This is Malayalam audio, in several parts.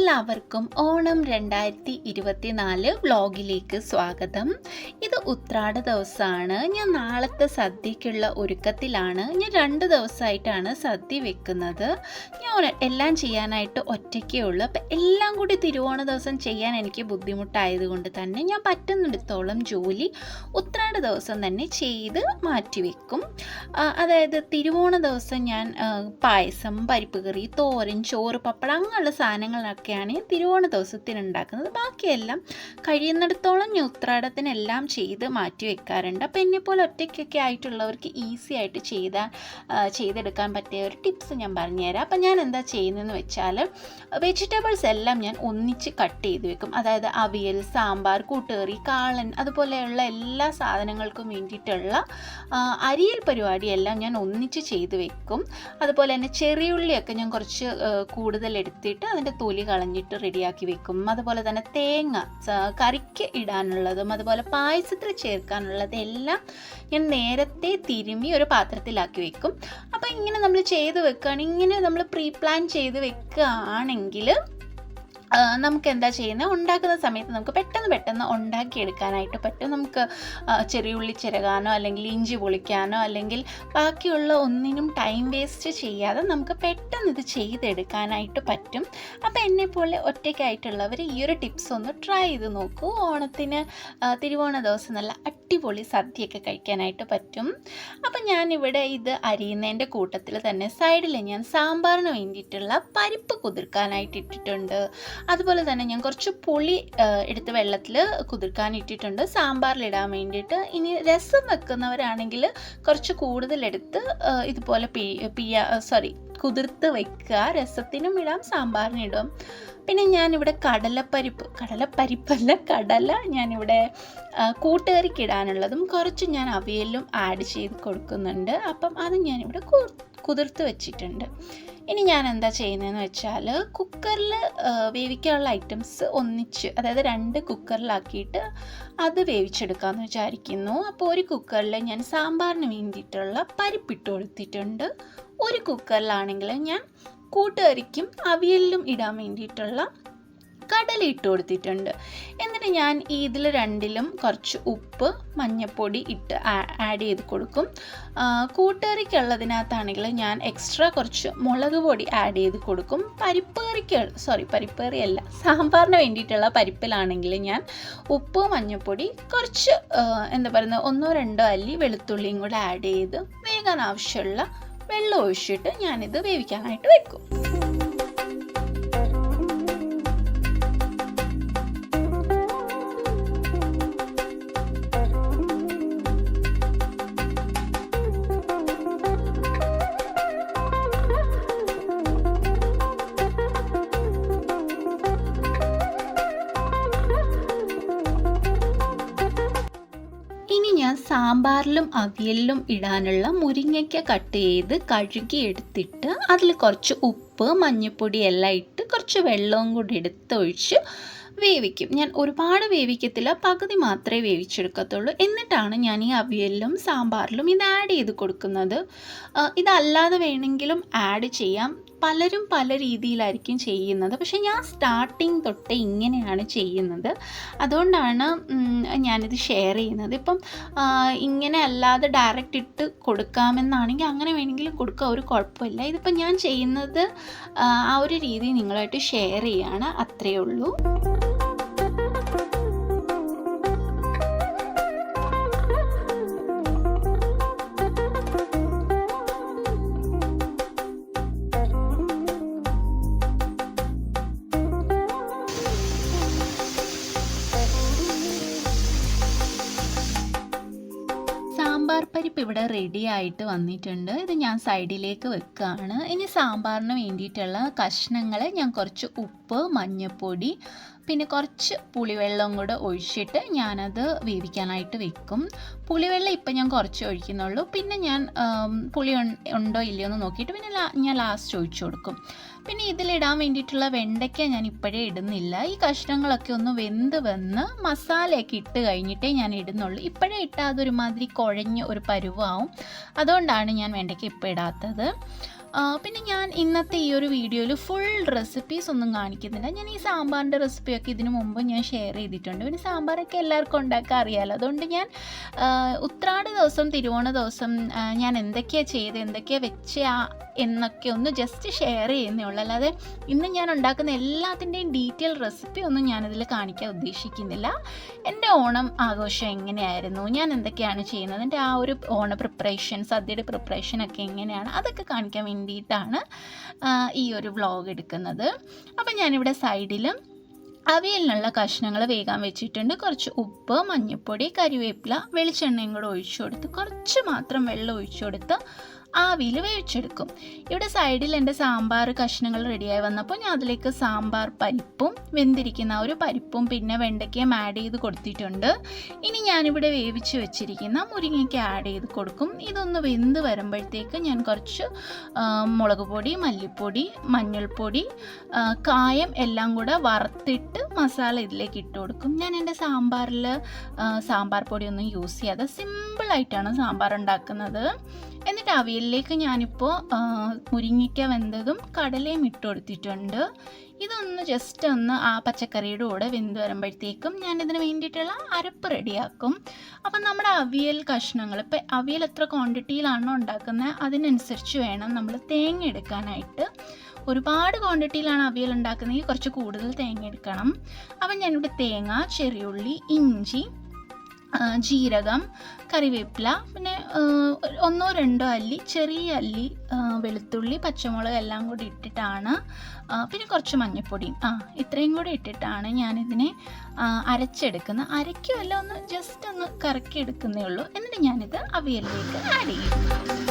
എല്ലാവർക്കും ഓണം 2024 വ്ളോഗിലേക്ക് സ്വാഗതം. ഇത് ഉത്രാട ദിവസമാണ്. ഞാൻ നാളത്തെ സദ്യക്കുള്ള ഒരുക്കത്തിലാണ്. ഞാൻ 2 ദിവസമായിട്ടാണ് സദ്യ വെക്കുന്നത്. ഞാൻ എല്ലാം ചെയ്യാനായിട്ട് ഒറ്റയ്ക്കേ ഉള്ളൂ. അപ്പം എല്ലാം കൂടി തിരുവോണ ദിവസം ചെയ്യാൻ എനിക്ക് ബുദ്ധിമുട്ടായതുകൊണ്ട് തന്നെ ഞാൻ പറ്റുന്നിടത്തോളം ജോലി ഉത്രാട ദിവസം തന്നെ ചെയ്ത് മാറ്റിവെക്കും. അതായത് തിരുവോണ ദിവസം ഞാൻ പായസം, പരിപ്പ് കറി, തോരൻ, ചോറ്, പപ്പടം അങ്ങനെയുള്ള സാധനങ്ങളൊക്കെയാണ് തിരുവോണ ദിവസത്തിന് ഉണ്ടാക്കുന്നത്. ബാക്കിയെല്ലാം കഴിയുന്നിടത്തോളം ഞാൻ ഉത്രാടത്തിനെല്ലാം ചെയ്ത് മാറ്റി വെക്കാറുണ്ട്. അപ്പോൾ എന്നെപ്പോലെ ഒറ്റയ്ക്കൊക്കെ ആയിട്ടുള്ളവർക്ക് ഈസി ആയിട്ട് ചെയ്തെടുക്കാൻ പറ്റിയ ഒരു ടിപ്സ് ഞാൻ പറഞ്ഞുതരാം. അപ്പോൾ ഞാൻ എന്താ ചെയ്യുന്നതെന്ന് വെച്ചാൽ വെജിറ്റബിൾസ് എല്ലാം ഞാൻ ഒന്നിച്ച് കട്ട് ചെയ്ത് വെക്കും. അതായത് അവിയൽ, സാമ്പാർ, കൂട്ടുകറി, കാളൻ, അതുപോലെയുള്ള എല്ലാ സാധനങ്ങൾക്കും വേണ്ടിയിട്ടുള്ള അരിയൽ പരിപാടിയെല്ലാം ഞാൻ ഒന്നിച്ച് ചെയ്ത് വെക്കും. അതുപോലെ തന്നെ ചെറിയുള്ളിയൊക്കെ ഞാൻ കുറച്ച് കൂടുതൽ എടുത്തിട്ട് അതിൻ്റെ തൊലി കളഞ്ഞിട്ട് റെഡിയാക്കി വെക്കും. അതുപോലെ തന്നെ തേങ്ങ കറിക്ക് ഇടാനുള്ളതും അതുപോലെ പായസത്തിൽ ചേർക്കാനുള്ളതും എല്ലാം ഞാൻ നേരത്തെ തിരുമ്മി ഒരു പാത്രത്തിലാക്കി വെക്കും. അപ്പോൾ ഇങ്ങനെ നമ്മൾ ചെയ്ത് വെക്കുകയാണെങ്കിൽ, ഇങ്ങനെ നമ്മൾ പ്രീ പ്ലാൻ ചെയ്ത് വെക്കുകയാണെങ്കിൽ നമുക്ക് എന്താ ചെയ്യുന്നത്, ഉണ്ടാക്കുന്ന സമയത്ത് നമുക്ക് പെട്ടെന്ന് ഉണ്ടാക്കിയെടുക്കാനായിട്ട് പറ്റും. നമുക്ക് ചെറിയുള്ളി ചിരകാനോ അല്ലെങ്കിൽ ഇഞ്ചി പൊളിക്കാനോ അല്ലെങ്കിൽ ബാക്കിയുള്ള ഒന്നിനും ടൈം വേസ്റ്റ് ചെയ്യാതെ നമുക്ക് പെട്ടെന്ന് ഇത് ചെയ്തെടുക്കാനായിട്ട് പറ്റും. അപ്പോൾ എന്നെപ്പോലെ ഒറ്റയ്ക്കായിട്ടുള്ളവർ ഈ ഒരു ടിപ്സ് ഒന്ന് ട്രൈ ചെയ്ത് നോക്കൂ. ഓണത്തിന് തിരുവോണ ദിവസം നല്ല അടിപൊളി സദ്യയൊക്കെ കഴിക്കാനായിട്ട് പറ്റും. അപ്പം ഞാനിവിടെ ഇത് അരിയുന്നതിൻ്റെ കൂട്ടത്തിൽ തന്നെ സൈഡിൽ ഞാൻ സാമ്പാറിന് വേണ്ടിയിട്ടുള്ള പരിപ്പ് കുതിർക്കാനായിട്ട് ഇട്ടിട്ടുണ്ട്. അതുപോലെ തന്നെ ഞാൻ കുറച്ച് പുളി എടുത്ത് വെള്ളത്തിൽ കുതിർക്കാൻ ഇട്ടിട്ടുണ്ട് സാമ്പാറിലിടാൻ വേണ്ടിയിട്ട്. ഇനി രസം വെക്കുന്നവരാണെങ്കിൽ കുറച്ച് കൂടുതലെടുത്ത് ഇതുപോലെ കുതിർത്ത് വെക്കുക. രസത്തിനും ഇടാം, സാമ്പാറിനും ഇടും. പിന്നെ ഞാനിവിടെ കടല ഞാനിവിടെ കൂട്ടുകറിക്ക് ഇടാനുള്ളതും കുറച്ച് ഞാൻ അവിയലും ആഡ് ചെയ്ത് കൊടുക്കുന്നുണ്ട്. അപ്പം അത് ഞാനിവിടെ കുതിർത്ത് വെച്ചിട്ടുണ്ട്. ഇനി ഞാൻ എന്താ ചെയ്യുന്നതെന്ന് വെച്ചാൽ കുക്കറിൽ വേവിക്കാനുള്ള ഐറ്റംസ് ഒന്നിച്ച്, അതായത് 2 കുക്കറിലാക്കിയിട്ട് അത് വേവിച്ചെടുക്കാമെന്ന് വിചാരിക്കുന്നു. അപ്പോൾ ഒരു കുക്കറിൽ ഞാൻ സാമ്പാറിന് വേണ്ടിയിട്ടുള്ള പരിപ്പിട്ട് കൊടുത്തിട്ടുണ്ട്. ഒരു കുക്കറിലാണെങ്കിൽ ഞാൻ കൂട്ടുകറിക്കും അവിയലിലും ഇടാൻ വേണ്ടിയിട്ടുള്ള കടല ഇട്ട് കൊടുത്തിട്ടുണ്ട്. എന്നിട്ട് ഞാൻ ഇതിൽ 2ലും കുറച്ച് ഉപ്പ്, മഞ്ഞൾപ്പൊടി ഇട്ട് ആഡ് ചെയ്ത് കൊടുക്കും. കൂട്ടുകറിക്കുള്ളതിനകത്താണെങ്കിൽ ഞാൻ എക്സ്ട്രാ കുറച്ച് മുളക് പൊടി ആഡ് ചെയ്ത് കൊടുക്കും. പരിപ്പ് കറിയല്ല, സാമ്പാറിന് വേണ്ടിയിട്ടുള്ള പരിപ്പിലാണെങ്കിൽ ഞാൻ ഉപ്പ്, മഞ്ഞൾപ്പൊടി, കുറച്ച് 1-2 അല്ലി വെളുത്തുള്ളിയും കൂടെ ആഡ് ചെയ്ത് വേകാൻ ആവശ്യമുള്ള വെള്ളം ഒഴിച്ചിട്ട് ഞാനിത് വേവിക്കാനായിട്ട് വെക്കും. സാമ്പാറിലും അവിയലിലും ഇടാനുള്ള മുരിങ്ങയ്ക്ക കട്ട് ചെയ്ത് കഴുകി എടുത്തിട്ട് അതിൽ കുറച്ച് ഉപ്പ്, മഞ്ഞൾപ്പൊടി എല്ലാം ഇട്ട് കുറച്ച് വെള്ളവും കൂടി എടുത്തൊഴിച്ച് വേവിക്കും. ഞാൻ ഒരുപാട് വേവിക്കത്തില്ല, പകുതി മാത്രമേ വേവിച്ചെടുക്കത്തുള്ളൂ. എന്നിട്ടാണ് ഞാൻ ഈ അവിയലിലും സാമ്പാറിലും ഇത് ആഡ് ചെയ്ത് കൊടുക്കുന്നത്. ഇതല്ലാതെ വേണമെങ്കിലും ആഡ് ചെയ്യാം. പലരും പല രീതിയിലായിരിക്കും ചെയ്യുന്നത്. പക്ഷേ ഞാൻ സ്റ്റാർട്ടിങ് തൊട്ടേ ഇങ്ങനെയാണ് ചെയ്യുന്നത്. അതുകൊണ്ടാണ് ഞാനിത് ഷെയർ ചെയ്യുന്നത്. ഇപ്പം ഇങ്ങനെ അല്ലാതെ ഡയറക്റ്റ് ഇട്ട് കൊടുക്കാമെന്നാണെങ്കിൽ അങ്ങനെ വേണമെങ്കിലും കൊടുക്കുക, ഒരു കുഴപ്പമില്ല. ഇതിപ്പം ഞാൻ ചെയ്യുന്നത് ആ ഒരു രീതി നിങ്ങളായിട്ട് ഷെയർ ചെയ്യുകയാണ്, അത്രയേ ഉള്ളൂ. സാമ്പാർ പരിപ്പ് ഇവിടെ റെഡി ആയിട്ട് വന്നിട്ടുണ്ട്. ഇത് ഞാൻ സൈഡിലേക്ക് വെക്കുകയാണ്. ഇനി സാമ്പാറിന് വേണ്ടിയിട്ടുള്ള കഷ്ണങ്ങൾ ഞാൻ കുറച്ച് ഉപ്പ്, മഞ്ഞൾപ്പൊടി, പിന്നെ കുറച്ച് പുളിവെള്ളം കൂടെ ഒഴിച്ചിട്ട് ഞാനത് വേവിക്കാനായിട്ട് വെക്കും. പുളിവെള്ളം ഇപ്പം ഞാൻ കുറച്ച് ഒഴിക്കുന്നുള്ളൂ. പിന്നെ ഞാൻ പുളി ഉണ്ടോ ഇല്ലയോ എന്ന് നോക്കിയിട്ട് പിന്നെ ഞാൻ ലാസ്റ്റ് ഒഴിച്ചു കൊടുക്കും. പിന്നെ ഇതിലിടാൻ വേണ്ടിയിട്ടുള്ള വെണ്ടയ്ക്ക ഞാൻ ഇപ്പോഴേ ഇടുന്നില്ല. ഈ കഷ്ണങ്ങളൊക്കെ ഒന്ന് വന്ന് മസാലയൊക്കെ ഇട്ട് കഴിഞ്ഞിട്ടേ ഞാൻ ഇടുന്നുള്ളൂ. ഇപ്പോഴേ ഇട്ടാൽ അതൊരുമാതിരി കുഴഞ്ഞ് ഒരു പരുവാവും. അതുകൊണ്ടാണ് ഞാൻ വെണ്ടയ്ക്ക ഇപ്പോൾ ഇടാത്തത്. പിന്നെ ഞാൻ ഇന്നത്തെ ഈ ഒരു വീഡിയോയിൽ ഫുൾ റെസിപ്പീസ് ഒന്നും കാണിക്കുന്നില്ല. ഞാൻ ഈ സാമ്പാറിൻ്റെ റെസിപ്പിയൊക്കെ ഇതിനു മുമ്പ് ഞാൻ ഷെയർ ചെയ്തിട്ടുണ്ട്. പിന്നെ സാമ്പാറൊക്കെ എല്ലാവർക്കും ഉണ്ടാക്കാൻ അറിയാമല്ലോ. അതുകൊണ്ട് ഞാൻ ഉത്രാട ദിവസം തിരുവോണ ദിവസം ഞാൻ എന്തൊക്കെയാണ് ചെയ്ത് എന്തൊക്കെയാണ് വെച്ച എന്നൊക്കെ ഒന്ന് ജസ്റ്റ് ഷെയർ ചെയ്യുന്നേ ഉള്ളൂ. അല്ലാതെ ഇന്ന് ഞാൻ ഉണ്ടാക്കുന്ന എല്ലാത്തിൻ്റെയും ഡീറ്റെയിൽ റെസിപ്പി ഒന്നും ഞാനിതിൽ കാണിക്കാൻ ഉദ്ദേശിക്കുന്നില്ല. എൻ്റെ ഓണം ആഘോഷം എങ്ങനെയായിരുന്നു, ഞാൻ എന്തൊക്കെയാണ് ചെയ്യുന്നത്, എൻ്റെ ആ ഒരു ഓണ പ്രിപ്പറേഷൻ, സദ്യയുടെ പ്രിപ്പറേഷനൊക്കെ എങ്ങനെയാണ്, അതൊക്കെ കാണിക്കാൻ വേണ്ടിയിട്ടാണ് ഈ ഒരു വ്ളോഗ് എടുക്കുന്നത്. അപ്പം ഞാനിവിടെ സൈഡിൽ അവിയലിനുള്ള കഷ്ണങ്ങൾ വേഗം വെച്ചിട്ടുണ്ട്. കുറച്ച് ഉപ്പ്, മഞ്ഞൾപ്പൊടി, കരിവേപ്പില, വെളിച്ചെണ്ണയും കൂടെ ഒഴിച്ചു കൊടുത്ത് കുറച്ച് മാത്രം വെള്ളം ഒഴിച്ചു കൊടുത്ത് ആവിയിൽ വേവിച്ചെടുക്കും. ഇവിടെ സൈഡിൽ എൻ്റെ സാമ്പാർ കഷ്ണങ്ങൾ റെഡിയായി വന്നപ്പോൾ ഞാൻ അതിലേക്ക് സാമ്പാർ പരിപ്പും വെന്തിരിക്കുന്ന ഒരു പരിപ്പും പിന്നെ വെണ്ടയ്ക്കയും ആഡ് ചെയ്ത് കൊടുത്തിട്ടുണ്ട്. ഇനി ഞാനിവിടെ വേവിച്ച് വെച്ചിരിക്കുന്ന മുരിങ്ങയ്ക്ക് ആഡ് ചെയ്ത് കൊടുക്കും. ഇതൊന്ന് വെന്ത് വരുമ്പോഴത്തേക്ക് ഞാൻ കുറച്ച് മുളക് പൊടി, മല്ലിപ്പൊടി, മഞ്ഞൾപ്പൊടി, കായം എല്ലാം കൂടെ വറുത്തിട്ട് മസാല ഇതിലേക്ക് ഇട്ട് കൊടുക്കും. ഞാൻ എൻ്റെ സാമ്പാറിൽ സാമ്പാർ പൊടിയൊന്നും യൂസ് ചെയ്യാതെ സിമ്പിളായിട്ടാണ് സാമ്പാർ ഉണ്ടാക്കുന്നത്. എന്നിട്ട് അവിയലിലേക്ക് ഞാനിപ്പോൾ മുരിങ്ങയ്ക്ക വെന്തതും കടലയും ഇട്ട് കൊടുത്തിട്ടുണ്ട്. ഇതൊന്ന് ജസ്റ്റ് ഒന്ന് ആ പച്ചക്കറിയുടെ കൂടെ വെന്ത് വരുമ്പോഴത്തേക്കും ഞാനിതിന് വേണ്ടിയിട്ടുള്ള അരപ്പ് റെഡിയാക്കും. അപ്പം നമ്മുടെ അവിയൽ കഷ്ണങ്ങൾ, ഇപ്പം അവിയൽ എത്ര ക്വാണ്ടിറ്റിയിലാണോ ഉണ്ടാക്കുന്നത് അതിനനുസരിച്ച് വേണം നമ്മൾ തേങ്ങ എടുക്കാനായിട്ട്. ഒരുപാട് ക്വാണ്ടിറ്റിയിലാണ് അവിയൽ ഉണ്ടാക്കുന്നതെങ്കിൽ കുറച്ച് കൂടുതൽ തേങ്ങ എടുക്കണം. അപ്പം ഞാനിവിടെ തേങ്ങ, ചെറിയുള്ളി, ഇഞ്ചി, ജീരകം, കറിവേപ്പില, പിന്നെ 1-2 അല്ലി ചെറിയ അല്ലി വെളുത്തുള്ളി, പച്ചമുളക് എല്ലാം കൂടി ഇട്ടിട്ടാണ്, പിന്നെ കുറച്ച് മഞ്ഞൾപ്പൊടിയും ഇത്രയും കൂടി ഇട്ടിട്ടാണ് ഞാനിതിനെ അരച്ചെടുക്കുന്നത്. അരയ്ക്കുമല്ല, ഒന്ന് ജസ്റ്റ് ഒന്ന് കറക്കി എടുക്കുന്നേ ഉള്ളൂ. എന്നിട്ട് ഞാനിത് അവിയലിലേക്ക് ആഡ് ചെയ്യും.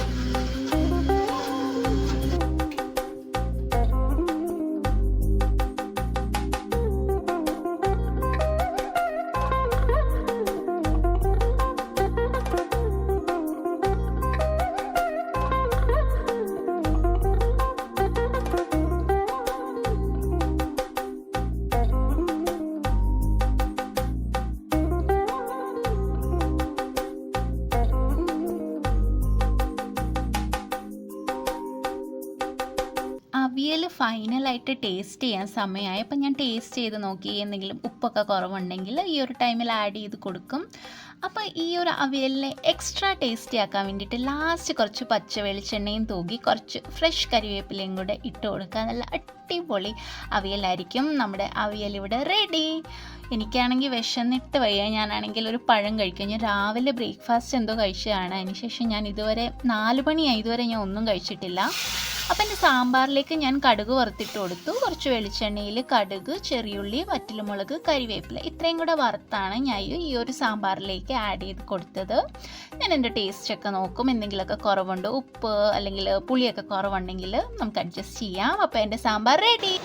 അവിയൽ ഫൈനലായിട്ട് ടേസ്റ്റ് ചെയ്യാൻ സമയമായി. അപ്പം ഞാൻ ടേസ്റ്റ് ചെയ്ത് നോക്കി, എന്തെങ്കിലും ഉപ്പൊക്കെ കുറവുണ്ടെങ്കിൽ ഈ ഒരു ടൈമിൽ ആഡ് ചെയ്ത് കൊടുക്കും. അപ്പോൾ ഈ ഒരു അവിയലിനെ എക്സ്ട്രാ ടേസ്റ്റി ആക്കാൻ വേണ്ടിയിട്ട് ലാസ്റ്റ് കുറച്ച് പച്ച വെളിച്ചെണ്ണയും തൂകി കുറച്ച് ഫ്രഷ് കരിവേപ്പിലയും കൂടെ ഇട്ട് കൊടുക്കുക. നല്ല അടിപൊളി അവിയലായിരിക്കും. നമ്മുടെ അവിയൽ ഇവിടെ റെഡി. എനിക്കാണെങ്കിൽ വിശന്നിട്ട് വയ്യ. ഞാനാണെങ്കിൽ ഒരു പഴം കഴിക്കും. ഞാൻ രാവിലെ ബ്രേക്ക്ഫാസ്റ്റ് എന്തോ കഴിച്ചതാണ്. അതിനുശേഷം ഞാൻ ഇതുവരെ 4 മണിയായി, ഇതുവരെ ഞാൻ ഒന്നും കഴിച്ചിട്ടില്ല. അപ്പം എൻ്റെ സാമ്പാറിലേക്ക് ഞാൻ കടുക് വറുത്തിട്ട് കൊടുത്തു. കുറച്ച് വെളിച്ചെണ്ണയിൽ കടുക്, ചെറിയുള്ളി, വറ്റൽമുളക്, കരിവേപ്പില ഇത്രയും കൂടെ വറുത്താണ് ഞാൻ ഈ ഒരു സാമ്പാറിലേക്ക് ആഡ് ചെയ്ത് കൊടുത്തത്. ഞാൻ എൻ്റെ ടേസ്റ്റൊക്കെ നോക്കും. എന്തെങ്കിലുമൊക്കെ കുറവുണ്ടോ, ഉപ്പ് അല്ലെങ്കിൽ പുളിയൊക്കെ കുറവുണ്ടെങ്കിൽ നമുക്ക് അഡ്ജസ്റ്റ് ചെയ്യാം. അപ്പോൾ എൻ്റെ സാമ്പാർ റെഡി.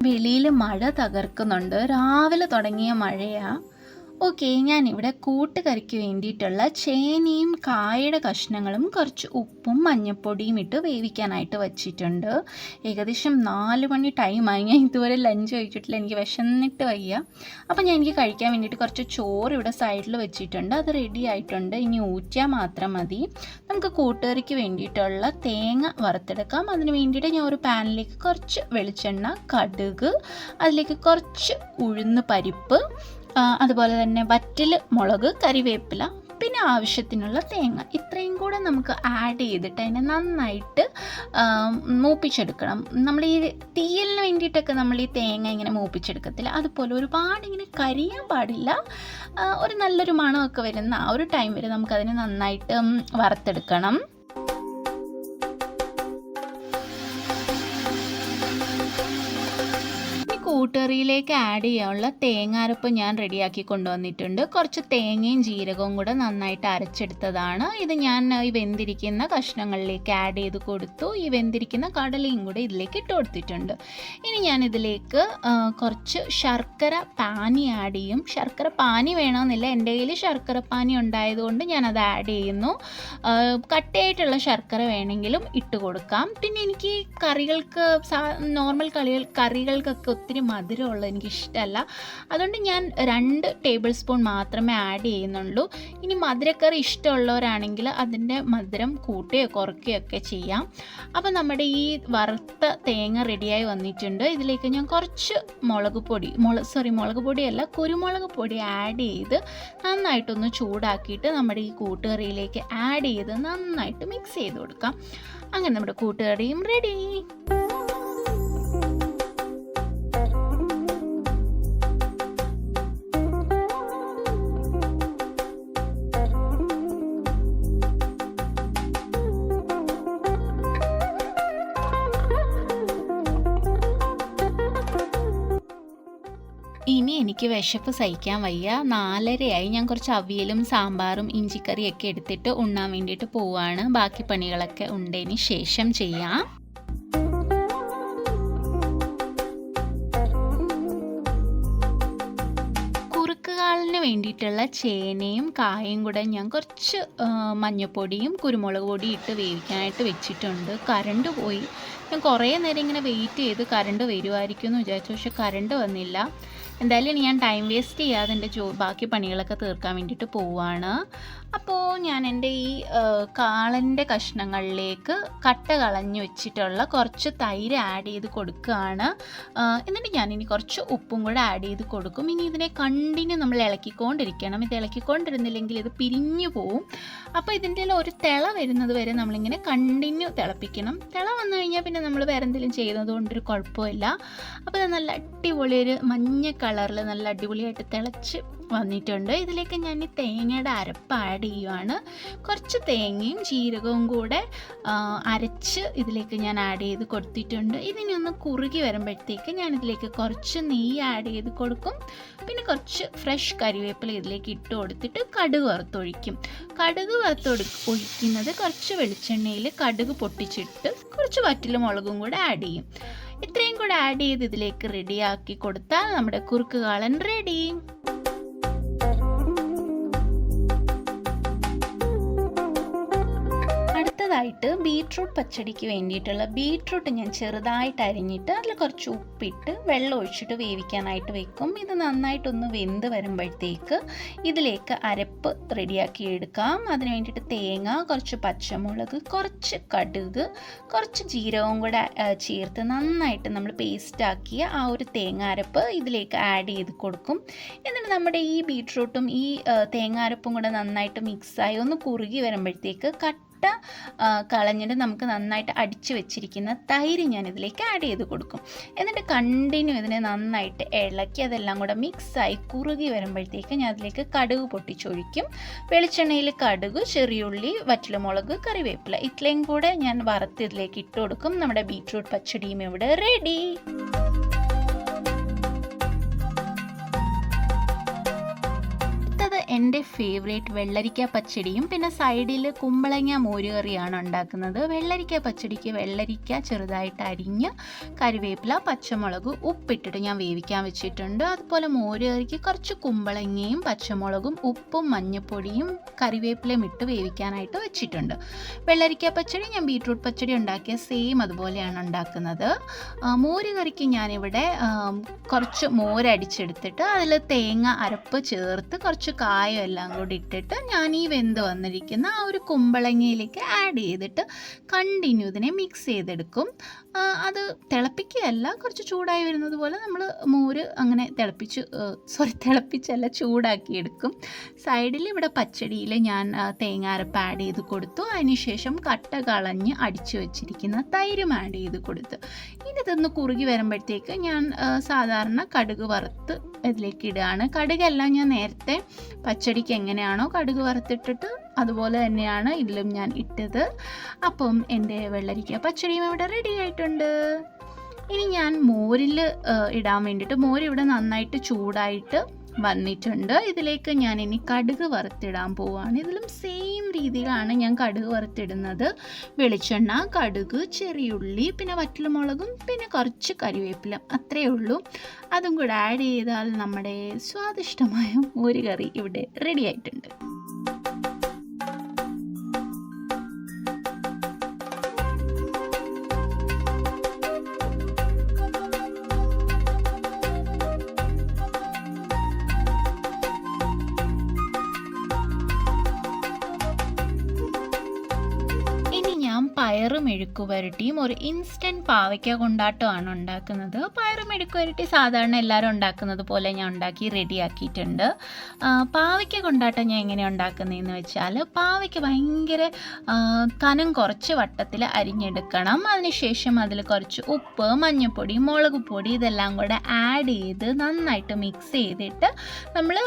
വെളിയിൽ മഴ തകർക്കുന്നുണ്ട്. രാവിലെ തുടങ്ങിയ മഴയാണ്. ഓക്കെ, ഞാനിവിടെ കൂട്ടുകറിക്ക് വേണ്ടിയിട്ടുള്ള ചേനയും കായയുടെ കഷ്ണങ്ങളും കുറച്ച് ഉപ്പും മഞ്ഞൾപ്പൊടിയും ഇട്ട് വേവിക്കാനായിട്ട് വച്ചിട്ടുണ്ട്. ഏകദേശം 4 മണി ടൈമായി. ഞാൻ ഇതുവരെ ലഞ്ച് കഴിച്ചിട്ടില്ല. എനിക്ക് വിശന്നിട്ട് വയ്യ. അപ്പം എനിക്ക് കഴിക്കാൻ വേണ്ടിയിട്ട് കുറച്ച് ചോറ് ഇവിടെ സൈഡിൽ വെച്ചിട്ടുണ്ട്. അത് റെഡി ആയിട്ടുണ്ട്. ഇനി ഊറ്റിയാൽ മാത്രം മതി. നമുക്ക് കൂട്ടുകറിക്ക് വേണ്ടിയിട്ടുള്ള തേങ്ങ വറുത്തെടുക്കാം. അതിന് വേണ്ടിയിട്ട് ഞാൻ ഒരു പാനിലേക്ക് കുറച്ച് വെളിച്ചെണ്ണ, കടുക്, അതിലേക്ക് കുറച്ച് ഉഴുന്ന് പരിപ്പ്, അതുപോലെ തന്നെ വറ്റൽ മുളക്, കരിവേപ്പില, പിന്നെ ആവശ്യത്തിനുള്ള തേങ്ങ ഇത്രയും കൂടെ നമുക്ക് ആഡ് ചെയ്തിട്ട് അതിനെ നന്നായിട്ട് മൂപ്പിച്ചെടുക്കണം. നമ്മൾ ഈ തീയലിന് വേണ്ടിയിട്ടൊക്കെ നമ്മൾ ഈ തേങ്ങ ഇങ്ങനെ മൂപ്പിച്ചെടുക്കത്തില്ല, അതുപോലെ ഒരുപാട് ഇങ്ങനെ കരിയാൻ പാടില്ല. ഒരു നല്ലൊരു മണമൊക്കെ വരുന്ന ആ ഒരു ടൈം വരെ നമുക്കതിനെ നന്നായിട്ട് വറുത്തെടുക്കണം. കൂട്ടുകറിയിലേക്ക് ആഡ് ചെയ്യാനുള്ള തേങ്ങാരപ്പ് ഞാൻ റെഡിയാക്കി കൊണ്ടുവന്നിട്ടുണ്ട്. കുറച്ച് തേങ്ങയും ജീരകവും കൂടെ നന്നായിട്ട് അരച്ചെടുത്തതാണ്. ഇത് ഞാൻ ഈ വെന്തിരിക്കുന്ന കഷ്ണങ്ങളിലേക്ക് ആഡ് ചെയ്ത് കൊടുത്തു. ഈ വെന്തിരിക്കുന്ന കടലയും കൂടെ ഇതിലേക്ക് ഇട്ട് കൊടുത്തിട്ടുണ്ട്. ഇനി ഞാൻ ഇതിലേക്ക് കുറച്ച് ശർക്കര പാനി ആഡ് ചെയ്യും. ശർക്കര പാനി വേണമെന്നില്ല, എൻ്റെ കയ്യിൽ ശർക്കര പാനി ഉണ്ടായതുകൊണ്ട് ഞാനത് ആഡ് ചെയ്യുന്നു. കട്ടയായിട്ടുള്ള ശർക്കര വേണമെങ്കിലും ഇട്ട് കൊടുക്കാം. പിന്നെ എനിക്ക് കറികൾക്ക് നോർമൽ കറികൾക്കൊക്കെ ഒത്തിരി മധുരമുള്ളത് എനിക്കിഷ്ടമല്ല. അതുകൊണ്ട് ഞാൻ 2 ടേബിൾ സ്പൂൺ മാത്രമേ ആഡ് ചെയ്യുന്നുള്ളൂ. ഇനി മധുരക്കറി ഇഷ്ടമുള്ളവരാണെങ്കിൽ അതിൻ്റെ മധുരം കൂട്ടുകയോ കുറയ്ക്കുകയോ ഒക്കെ ചെയ്യാം. അപ്പോൾ നമ്മുടെ ഈ വറുത്ത തേങ്ങ റെഡിയായി വന്നിട്ടുണ്ട്. ഇതിലേക്ക് ഞാൻ കുറച്ച് മുളക് പൊടിയല്ല, കുരുമുളക് പൊടി ആഡ് ചെയ്ത് നന്നായിട്ടൊന്ന് ചൂടാക്കിയിട്ട് നമ്മുടെ ഈ കൂട്ടുകറിയിലേക്ക് ആഡ് ചെയ്ത് നന്നായിട്ട് മിക്സ് ചെയ്ത് കൊടുക്കാം. അങ്ങനെ നമ്മുടെ കൂട്ടുകറിയും റെഡി. ഇനി എനിക്ക് വിശപ്പ് സഹിക്കാൻ വയ്യ. 4:30 ഞാൻ കുറച്ച് അവിയലും സാമ്പാറും ഇഞ്ചിക്കറിയൊക്കെ എടുത്തിട്ട് ഉണ്ണാൻ വേണ്ടിയിട്ട് പോവാണ്. ബാക്കി പണികളൊക്കെ ഉണ്ടതിന് ശേഷം ചെയ്യാം. കുറുക്കുകാലിന് വേണ്ടിയിട്ടുള്ള ചേനയും കായും കൂടെ ഞാൻ കുറച്ച് മഞ്ഞൾപ്പൊടിയും കുരുമുളക് പൊടിയും ഇട്ട് വേവിക്കാനായിട്ട് വെച്ചിട്ടുണ്ട്. കറണ്ട് പോയി. ഞാൻ കുറേ നേരം ഇങ്ങനെ വെയിറ്റ് ചെയ്ത് കറണ്ട് വരുമായിരിക്കും എന്ന് വിചാരിച്ചു, പക്ഷെ കറണ്ട് വന്നില്ല. എന്തായാലും ഞാൻ ടൈം വേസ്റ്റ് ചെയ്യാതെ എൻ്റെ ബാക്കി പണികളൊക്കെ തീർക്കാൻ വേണ്ടിയിട്ട് പോവുകയാണ്. അപ്പോൾ ഞാൻ എൻ്റെ ഈ കാളൻ്റെ കഷ്ണങ്ങളിലേക്ക് കട്ട കളഞ്ഞ് വെച്ചിട്ടുള്ള കുറച്ച് തൈര് ആഡ് ചെയ്ത് കൊടുക്കുകയാണ്. എന്നിട്ട് ഞാനിനി കുറച്ച് ഉപ്പും കൂടെ ആഡ് ചെയ്ത് കൊടുക്കും. ഇനി ഇതിനെ കണ്ടിന്യൂ നമ്മൾ ഇളക്കിക്കൊണ്ടിരിക്കണം. ഇത് ഇളക്കിക്കൊണ്ടിരുന്നില്ലെങ്കിൽ ഇത് പിരിഞ്ഞു പോവും. അപ്പോൾ ഇതിൻ്റെ ഒരു തിള വരുന്നത് വരെ നമ്മളിങ്ങനെ കണ്ടിന്യൂ തിളപ്പിക്കണം. തിള വന്നു കഴിഞ്ഞാൽ പിന്നെ നമ്മൾ വേറെ എന്തെങ്കിലും ചെയ്യുന്നത് കൊണ്ടൊരു കുഴപ്പമില്ല. അപ്പോൾ ഇത് നല്ല അടിപൊളി ഒരു മഞ്ഞ കളറിൽ നല്ല അടിപൊളിയായിട്ട് തിളച്ച് വന്നിട്ടുണ്ട്. ഇതിലേക്ക് ഞാൻ ഈ തേങ്ങയുടെ അരപ്പ് ആഡ് ചെയ്യുവാണ്. കുറച്ച് തേങ്ങയും ജീരകവും കൂടെ അരച്ച് ഇതിലേക്ക് ഞാൻ ആഡ് ചെയ്ത് കൊടുത്തിട്ടുണ്ട്. ഇതിനെ ഒന്ന് കുറുകി വരുമ്പോഴത്തേക്ക് ഞാൻ ഇതിലേക്ക് കുറച്ച് നെയ്യ് ആഡ് ചെയ്ത് കൊടുക്കും. പിന്നെ കുറച്ച് ഫ്രഷ് കരിവേപ്പില ഇതിലേക്ക് ഇട്ട് കൊടുത്തിട്ട് കടുക് വറുത്തൊഴിക്കും. കടുക് ഒഴിക്കുന്നത് കുറച്ച് വെളിച്ചെണ്ണയിൽ കടുക് പൊട്ടിച്ചിട്ട് കുറച്ച് വറ്റൽമുളകും കൂടെ ആഡ് ചെയ്യും. ഇത്രയും കൂടെ ആഡ് ചെയ്ത് ഇതിലേക്ക് റെഡിയാക്കി കൊടുത്താൽ നമ്മുടെ കുറുക്ക് കാളൻ റെഡി. അടുത്തതായിട്ട് ബീട്രൂട്ട് പച്ചടിക്ക് വേണ്ടിയിട്ടുള്ള ബീട്രൂട്ട് ഞാൻ ചെറുതായിട്ട് അരിഞ്ഞിട്ട് അതിൽ കുറച്ച് ഉപ്പിട്ട് വെള്ളം ഒഴിച്ചിട്ട് വേവിക്കാനായിട്ട് വെക്കും. ഇത് നന്നായിട്ടൊന്ന് വെന്ത് വരുമ്പോഴത്തേക്ക് ഇതിലേക്ക് അരപ്പ് റെഡിയാക്കി എടുക്കാം. അതിന് വേണ്ടിയിട്ട് തേങ്ങ, കുറച്ച് പച്ചമുളക്, കുറച്ച് കടുക്, കുറച്ച് ജീരകവും കൂടെ ചേർത്ത് നന്നായിട്ട് നമ്മൾ പേസ്റ്റാക്കിയ ആ ഒരു തേങ്ങ അരപ്പ് ഇതിലേക്ക് ആഡ് ചെയ്ത് കൊടുക്കും. എന്നിട്ട് നമ്മുടെ ഈ ബീട്രൂട്ടും ഈ തേങ്ങ അരപ്പും കൂടെ നന്നായിട്ട് മിക്സായി ഒന്ന് കുറുകി വരുമ്പോഴത്തേക്ക് കളഞ്ഞിട്ട് നമുക്ക് നന്നായിട്ട് അടിച്ചു വെച്ചിരിക്കുന്ന തൈര് ഞാൻ ഇതിലേക്ക് ആഡ് ചെയ്ത് കൊടുക്കും. എന്നിട്ട് കണ്ടിന്യൂ ഇതിനെ നന്നായിട്ട് ഇളക്കി അതെല്ലാം കൂടെ മിക്സായി കുറുകി വരുമ്പോഴത്തേക്ക് ഞാൻ അതിലേക്ക് കടുക് പൊട്ടിച്ചൊഴിക്കും. വെളിച്ചെണ്ണയിൽ കടുക്, ചെറിയുള്ളി, വറ്റൽമുളക്, കറിവേപ്പില ഇത്രയും കൂടെ ഞാൻ വറുത്ത് ഇതിലേക്ക് ഇട്ട് കൊടുക്കും. നമ്മുടെ ബീട്രൂട്ട് പച്ചടിയും ഇവിടെ റെഡി. എൻ്റെ ഫേവറേറ്റ് വെള്ളരിക്ക പച്ചടിയും പിന്നെ സൈഡിൽ കുമ്പളങ്ങ മോരുകറിയാണ് ഉണ്ടാക്കുന്നത്. വെള്ളരിക്ക പച്ചടിക്ക് വെള്ളരിക്ക ചെറുതായിട്ട് അരിഞ്ഞ് കറിവേപ്പില, പച്ചമുളക്, ഉപ്പിട്ടിട്ട് ഞാൻ വേവിക്കാൻ വെച്ചിട്ടുണ്ട്. അതുപോലെ മോരുകറിക്ക് കുറച്ച് കുമ്പളങ്ങയും പച്ചമുളകും ഉപ്പും മഞ്ഞൾപ്പൊടിയും കറിവേപ്പിലയും ഇട്ട് വേവിക്കാനായിട്ട് വെച്ചിട്ടുണ്ട്. വെള്ളരിക്ക പച്ചടി ഞാൻ ബീട്രൂട്ട് പച്ചടി ഉണ്ടാക്കിയ സെയിം അതുപോലെയാണ് ഉണ്ടാക്കുന്നത്. മോരുകറിക്ക് ഞാനിവിടെ കുറച്ച് മോരടിച്ചെടുത്തിട്ട് അതിൽ തേങ്ങ അരപ്പ് ചേർത്ത് കുറച്ച് കായം എല്ലാം കൂടി ഇട്ടിട്ട് ഞാൻ ഈ വെന്ത് വന്നിരിക്കുന്ന ആ ഒരു കുമ്പളങ്ങയിലേക്ക് ആഡ് ചെയ്തിട്ട് കണ്ടിന്യൂ ഇതിനെ മിക്സ് ചെയ്തെടുക്കും. അത് തിളപ്പിക്കുകയല്ല, കുറച്ച് ചൂടായി വരുന്നത് പോലെ നമ്മൾ മോര് അങ്ങനെ തിളപ്പിച്ചല്ല ചൂടാക്കിയെടുക്കും. സൈഡിൽ ഇവിടെ പച്ചടിയിൽ ഞാൻ തേങ്ങാരപ്പ് ആഡ് ചെയ്ത് കൊടുത്തു. അതിനുശേഷം കട്ട കളഞ്ഞ് അടിച്ചു വെച്ചിരിക്കുന്ന തൈരും ആഡ് ചെയ്ത് കൊടുത്തു. ഇനി ഇതൊന്ന് കുറുകി വരുമ്പോഴത്തേക്ക് ഞാൻ സാധാരണ കടുക് വറുത്ത് ഇതിലേക്ക് ഇടുകയാണ്. കടുകെല്ലാം ഞാൻ നേരത്തെ പച്ചടിക്ക് എങ്ങനെയാണോ കടുക് വറുത്തിട്ടിട്ട് അതുപോലെ തന്നെയാണ് ഇതിലും ഞാൻ ഇട്ടത്. അപ്പം എൻ്റെ വെള്ളരിക്ക പച്ചടിയും ഇവിടെ റെഡി ആയിട്ടുണ്ട്. ഇനി ഞാൻ മോരിൽ ഇടാൻ വേണ്ടിയിട്ട്, മോര് ഇവിടെ നന്നായിട്ട് ചൂടായിട്ട് വന്നിട്ടുണ്ട്. ഇതിലേക്ക് ഞാൻ ഇനി കടുക് വറുത്തിടാൻ പോവുകയാണ്. ഇതിലും സെയിം രീതിയിലാണ് ഞാൻ കടുക് വറുത്തിടുന്നത്. വെളിച്ചെണ്ണ, കടുക്, ചെറിയുള്ളി, പിന്നെ വറ്റൽമുളകും, പിന്നെ കുറച്ച് കരിവേപ്പില, അത്രയേ ഉള്ളൂ. അതും കൂടെ ആഡ് ചെയ്താൽ നമ്മുടെ സ്വാദിഷ്ടമായ മോര് കറി ഇവിടെ റെഡി ആയിട്ടുണ്ട്. പയറ് മെഴുക്ക് പുരട്ടിയും ഒരു ഇൻസ്റ്റൻറ്റ് പാവയ്ക്ക കൊണ്ടാട്ടമാണ് ഉണ്ടാക്കുന്നത്. പയറ് മെഴുക്ക് പുരട്ടി സാധാരണ എല്ലാവരും ഉണ്ടാക്കുന്നത് പോലെ ഞാൻ ഉണ്ടാക്കി റെഡിയാക്കിയിട്ടുണ്ട്. പാവയ്ക്ക കൊണ്ടാട്ടം ഞാൻ എങ്ങനെയാണ് ഉണ്ടാക്കുന്നതെന്ന് വെച്ചാൽ, പാവയ്ക്ക ഭയങ്കര കനം കുറച്ച് വട്ടത്തിൽ അരിഞ്ഞെടുക്കണം. അതിനുശേഷം അതിൽ കുറച്ച് ഉപ്പ്, മഞ്ഞൾപ്പൊടി, മുളക് പൊടി ഇതെല്ലാം കൂടെ ആഡ് ചെയ്ത് നന്നായിട്ട് മിക്സ് ചെയ്തിട്ട് നമ്മൾ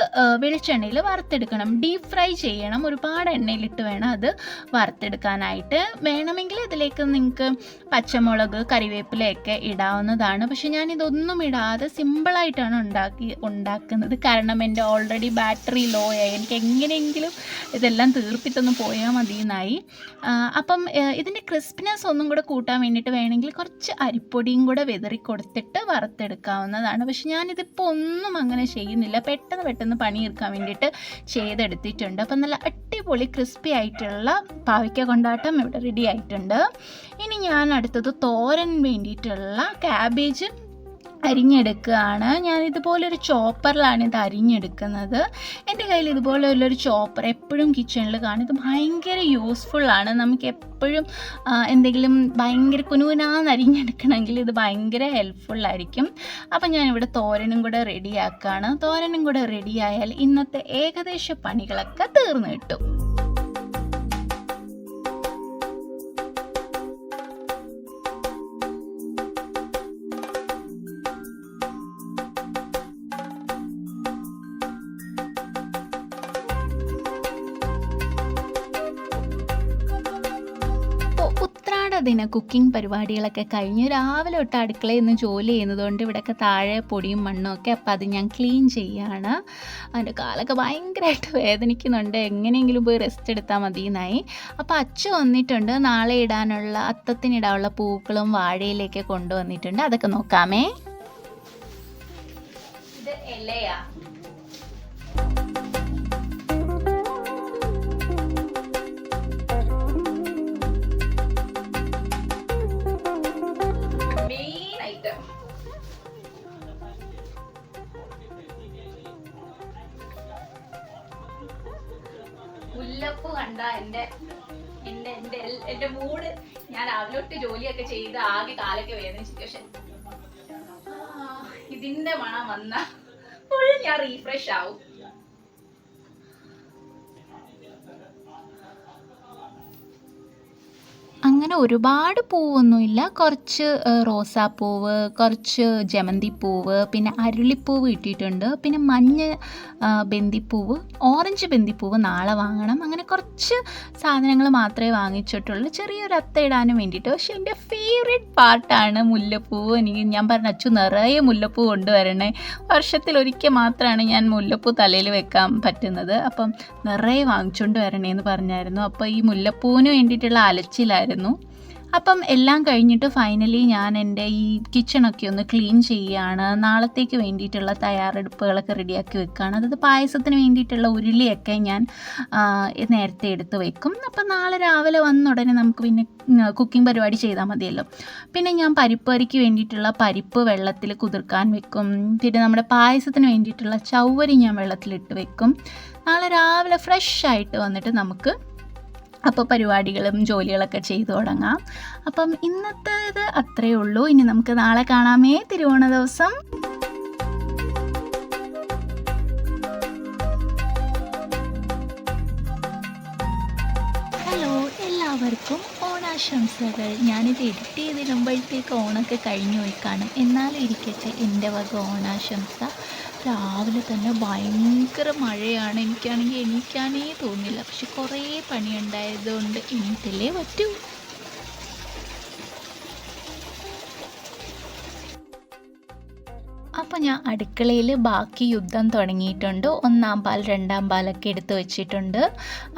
വെളിച്ചെണ്ണയിൽ വറുത്തെടുക്കണം. ഡീപ്പ് ഫ്രൈ ചെയ്യണം. ഒരുപാട് എണ്ണയിലിട്ട് വേണം അത് വറുത്തെടുക്കാനായിട്ട്. വേണമെങ്കിൽ ഇതിലേക്ക് നിങ്ങൾക്ക് പച്ചമുളക്, കറിവേപ്പിലയൊക്കെ ഇടാവുന്നതാണ്. പക്ഷെ ഞാനിതൊന്നും ഇടാതെ സിമ്പിളായിട്ടാണ് ഉണ്ടാക്കുന്നത്. കാരണം എൻ്റെ ഓൾറെഡി ബാറ്ററി ലോ ആയി. എനിക്ക് എങ്ങനെയെങ്കിലും ഇതെല്ലാം തീർപ്പിത്തൊന്ന് പോയാൽ മതിയെന്നായി. അപ്പം ഇതിൻ്റെ ക്രിസ്പിനെസ് ഒന്നും കൂടെ കൂട്ടാൻ വേണ്ടിയിട്ട് വേണമെങ്കിൽ കുറച്ച് അരിപ്പൊടിയും കൂടെ വിതറി കൊടുത്തിട്ട് വറുത്തെടുക്കാവുന്നതാണ്. പക്ഷെ ഞാനിതിപ്പോൾ ഒന്നും അങ്ങനെ ചെയ്യുന്നില്ല. പെട്ടെന്ന് പണി തീർക്കാൻ വേണ്ടിയിട്ട് ചെയ്തെടുത്തിട്ടുണ്ട്. അപ്പം നല്ല അടിപൊളി ക്രിസ്പി ആയിട്ടുള്ള പാവയ്ക്ക കൊണ്ടാട്ടം ഇവിടെ റെഡി ആയിട്ടുണ്ട്. ഇനി ഞാൻ അടുത്തത് തോരൻ വേണ്ടിയിട്ടുള്ള ക്യാബേജ് അരിഞ്ഞെടുക്കുകയാണ്. ഞാൻ ഇതുപോലൊരു ചോപ്പറിലാണ് ഇത് അരിഞ്ഞെടുക്കുന്നത്. എൻ്റെ കയ്യിൽ ഇതുപോലുള്ളൊരു ചോപ്പർ എപ്പോഴും കിച്ചണിൽ കാണും. ഇത് ഭയങ്കര യൂസ്ഫുള്ളാണ്. നമുക്ക് എപ്പോഴും എന്തെങ്കിലും ഭയങ്കര കുനുകുനാന്ന് അരിഞ്ഞെടുക്കണമെങ്കിൽ ഇത് ഭയങ്കര ഹെൽപ്ഫുള്ളായിരിക്കും. അപ്പം ഞാനിവിടെ തോരനും കൂടെ റെഡിയാക്കുകയാണ്. തോരനും കൂടെ റെഡിയായാൽ ഇന്നത്തെ ഏകദേശ പണികളൊക്കെ തീർന്നു കിട്ടും. ദിന കുക്കിംഗ് പരിപാടികളൊക്കെ കഴിഞ്ഞ് രാവിലെ തൊട്ട് അടുക്കളയിൽ നിന്ന് ജോലി ചെയ്യുന്നതുകൊണ്ട് ഇവിടെയൊക്കെ താഴെ പൊടിയും മണ്ണും ഒക്കെ, അപ്പോൾ അത് ഞാൻ ക്ലീൻ ചെയ്യുകയാണ്. അതിൻ്റെ കാലൊക്കെ ഭയങ്കരമായിട്ട് വേദനിക്കുന്നുണ്ട്. എങ്ങനെയെങ്കിലും പോയി റെസ്റ്റ് എടുത്താൽ മതി എന്നായി. അപ്പോൾ അച്ചു വന്നിട്ടുണ്ട്. നാളെ ഇടാനുള്ള അത്തത്തിനിടാനുള്ള പൂക്കളും വാഴയിലേക്ക് കൊണ്ടുവന്നിട്ടുണ്ട്. അതൊക്കെ നോക്കാമേ. ഇത് ഇലയാ. മുല്ലപ്പൂ കണ്ട എൻ്റെ മൂഡ്. ഞാൻ രാവിലെ തൊട്ട് ജോലിയൊക്കെ ചെയ്ത് ആകെ കാലൊക്കെ വേദനിച്ചു. പക്ഷെ ഇതിന്റെ മണം വന്ന ഫുൾ ഞാൻ റീഫ്രഷ് ആവും. അങ്ങനെ ഒരുപാട് പൂവൊന്നുമില്ല. കുറച്ച് റോസാപ്പൂവ്, കുറച്ച് ജമന്തിപ്പൂവ്, പിന്നെ അരുളിപ്പൂവ് ഇട്ടിട്ടുണ്ട്, പിന്നെ മഞ്ഞ ബന്ദിപ്പൂവ്, ഓറഞ്ച് ബന്ദിപ്പൂവ് നാളെ വാങ്ങണം. അങ്ങനെ കുറച്ച് സാധനങ്ങൾ മാത്രമേ വാങ്ങിച്ചിട്ടുള്ളൂ, ചെറിയൊരു അത്ത ഇടാനും വേണ്ടിയിട്ട്. പക്ഷേ എൻ്റെ ഫേവറേറ്റ് പാർട്ടാണ് മുല്ലപ്പൂവ്. ഞാൻ പറഞ്ഞ അച്ചു നിറയെ മുല്ലപ്പൂ കൊണ്ടുവരണേ. വർഷത്തിലൊരിക്കൽ മാത്രമാണ് ഞാൻ മുല്ലപ്പൂ തലയിൽ വെക്കാൻ പറ്റുന്നത്. അപ്പം നിറയെ വാങ്ങിച്ചുകൊണ്ട് വരണേന്ന് പറഞ്ഞായിരുന്നു. അപ്പോൾ ഈ മുല്ലപ്പൂവിന് വേണ്ടിയിട്ടുള്ള അലച്ചിലായിരുന്നു. അപ്പം എല്ലാം കഴിഞ്ഞിട്ട് ഫൈനലി ഞാൻ എൻ്റെ ഈ കിച്ചണൊക്കെ ഒന്ന് ക്ലീൻ ചെയ്യുകയാണ്. നാളത്തേക്ക് വേണ്ടിയിട്ടുള്ള തയ്യാറെടുപ്പുകളൊക്കെ റെഡിയാക്കി വെക്കുകയാണ്. അതായത് പായസത്തിന് വേണ്ടിയിട്ടുള്ള ഉരുളിയൊക്കെ ഞാൻ നേരത്തെ എടുത്ത് വെക്കും. അപ്പം നാളെ രാവിലെ വന്ന ഉടനെ നമുക്ക് പിന്നെ കുക്കിംഗ് പരിപാടി ചെയ്താൽ മതിയല്ലോ. പിന്നെ ഞാൻ പരിപ്പറിക്ക് വേണ്ടിയിട്ടുള്ള പരിപ്പ് വെള്ളത്തിൽ കുതിർക്കാൻ വെക്കും. പിന്നെ നമ്മുടെ പായസത്തിന് വേണ്ടിയിട്ടുള്ള ചവ്വരി ഞാൻ വെള്ളത്തിലിട്ട് വെക്കും. നാളെ രാവിലെ ഫ്രഷ് ആയിട്ട് വന്നിട്ട് നമുക്ക് അപ്പോൾ പരിപാടികളും ജോലികളൊക്കെ ചെയ്തു തുടങ്ങാം. അപ്പം ഇന്നത്തേത് അത്രയേ ഉള്ളൂ. ഇനി നമുക്ക് നാളെ കാണാമേ, തിരുവോണ ദിവസം. ഹലോ, എല്ലാവർക്കും ഓണാശംസകൾ. ഞാനിത് എഡിറ്റ് ചെയ്തിടുമ്പോഴത്തേക്ക് ഓണമൊക്കെ കഴിഞ്ഞു പോയി കാണും. എന്നാലും ഇരിക്കട്ടെ, എൻ്റെ വക ഓണാശംസ. രാവിലെ തന്നെ ഭയങ്കര മഴയാണ്. എനിക്കാണെങ്കിൽ എണീക്കാനേ തോന്നില്ല. പക്ഷെ കുറേ പണിയുണ്ടായതുകൊണ്ട് എണീറ്റല്ലേ പറ്റൂ. അപ്പോൾ ഞാൻ അടുക്കളയിൽ ബാക്കി യുദ്ധം തുടങ്ങിയിട്ടുണ്ട്. 1-ാം പാൽ 2-ാം പാലൊക്കെ എടുത്ത് വെച്ചിട്ടുണ്ട്.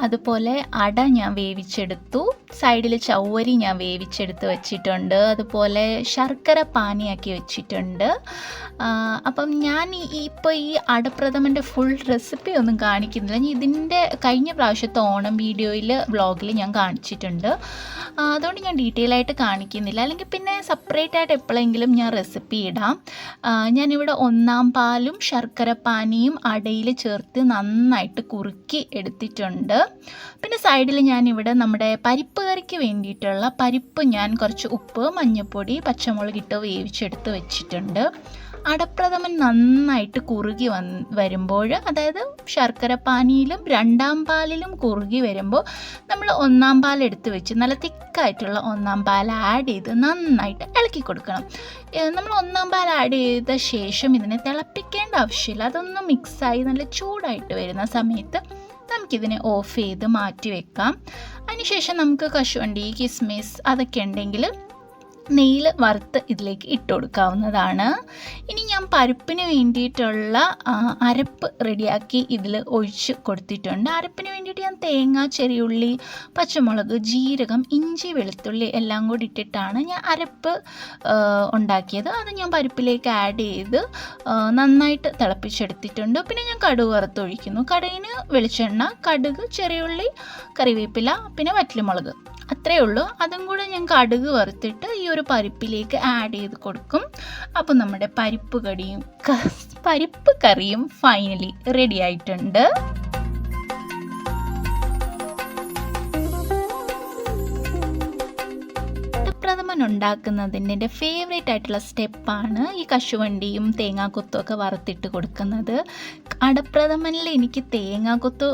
അതുപോലെ അട ഞാൻ വേവിച്ചെടുത്തു. സൈഡിൽ ചവ്വരി ഞാൻ വേവിച്ചെടുത്ത് വെച്ചിട്ടുണ്ട്. അതുപോലെ ശർക്കര പാനിയാക്കി വെച്ചിട്ടുണ്ട്. അപ്പം ഞാൻ ഇപ്പോൾ ഈ അടപ്രഥമൻ്റെ ഫുൾ റെസിപ്പി ഒന്നും കാണിക്കുന്നില്ല. ഇതിൻ്റെ കഴിഞ്ഞ പ്രാവശ്യത്തെ ഓണം വീഡിയോയിൽ വ്ളോഗിൽ ഞാൻ കാണിച്ചിട്ടുണ്ട്. അതുകൊണ്ട് ഞാൻ ഡീറ്റെയിൽ ആയിട്ട് കാണിക്കുന്നില്ല. അല്ലെങ്കിൽ പിന്നെ സെപ്പറേറ്റ് ആയിട്ട് എപ്പോഴെങ്കിലും ഞാൻ റെസിപ്പി ഇടാം. ഞാനിവിടെ 1-ാം പാലും ശർക്കര പാനിയും അടയിൽ ചേർത്ത് നന്നായിട്ട് കുറുക്കി എടുത്തിട്ടുണ്ട്. പിന്നെ സൈഡിൽ ഞാനിവിടെ നമ്മുടെ പരിപ്പ് കറിക്ക് വേണ്ടിയിട്ടുള്ള പരിപ്പ് ഞാൻ കുറച്ച് ഉപ്പ്, മഞ്ഞൾപ്പൊടി, പച്ചമുളക് ഇട്ട് വേവിച്ചെടുത്ത് വെച്ചിട്ടുണ്ട്. അടപ്രഥമൻ നന്നായിട്ട് കുറുകി വരുമ്പോൾ, അതായത് ശർക്കര പാനിയിലും 2-ാം പാലിലും കുറുകി വരുമ്പോൾ നമ്മൾ 1-ാം പാൽ എടുത്ത് വെച്ച് നല്ല തിക്കായിട്ടുള്ള 1-ാം പാൽ ആഡ് ചെയ്ത് നന്നായിട്ട് ഇളക്കി കൊടുക്കണം. നമ്മൾ 1-ാം പാൽ ആഡ് ചെയ്ത ശേഷം ഇതിനെ തിളപ്പിക്കേണ്ട ആവശ്യമില്ല. അതൊന്ന് മിക്സായി നല്ല ചൂടായിട്ട് വരുന്ന സമയത്ത് നമുക്കിതിനെ ഓഫ് ചെയ്ത് മാറ്റി വെക്കാം. അതിനുശേഷം നമുക്ക് കശുവണ്ടി, കിസ്മിസ് അതൊക്കെ ഉണ്ടെങ്കിൽ നെയ്യിൽ വറുത്ത് ഇതിലേക്ക് ഇട്ട് കൊടുക്കാവുന്നതാണ്. ഇനി ഞാൻ പരിപ്പിന് വേണ്ടിയിട്ടുള്ള അരപ്പ് റെഡിയാക്കി ഇതിൽ ഒഴിച്ച് കൊടുത്തിട്ടുണ്ട്. അരപ്പിന് വേണ്ടിയിട്ട് ഞാൻ തേങ്ങ, ചെറിയുള്ളി, പച്ചമുളക്, ജീരകം, ഇഞ്ചി, വെളുത്തുള്ളി എല്ലാം കൂടി ഇട്ടിട്ടാണ് ഞാൻ അരപ്പ് ഉണ്ടാക്കിയത്. അത് ഞാൻ പരിപ്പിലേക്ക് ആഡ് ചെയ്ത് നന്നായിട്ട് തിളപ്പിച്ചെടുത്തിട്ടുണ്ട്. പിന്നെ ഞാൻ കടുക് വറുത്തൊഴിക്കുന്നു. കടുകിന് വെളിച്ചെണ്ണ, കടുക്, ചെറിയുള്ളി, കറിവേപ്പില, പിന്നെ വറ്റൽമുളക്, അത്രയേ ഉള്ളൂ. അതും കൂടെ ഞാൻ കടുക് വറുത്തിട്ട് ഈ ഒരു പരിപ്പിലേക്ക് ആഡ് ചെയ്ത് കൊടുക്കും. അപ്പോൾ നമ്മുടെ പരിപ്പ് കറിയും ഫൈനലി റെഡി ആയിട്ടുണ്ട്. പ്രഥമൻ ഉണ്ടാക്കുന്നതിൻ്റെ എൻ്റെ ഫേവറേറ്റ് ആയിട്ടുള്ള സ്റ്റെപ്പാണ് ഈ കശുവണ്ടിയും തേങ്ങാക്കൊത്തും ഒക്കെ വറുത്തിട്ട് കൊടുക്കുന്നത്. അടപ്രഥമനിൽ എനിക്ക് തേങ്ങാക്കൊത്ത്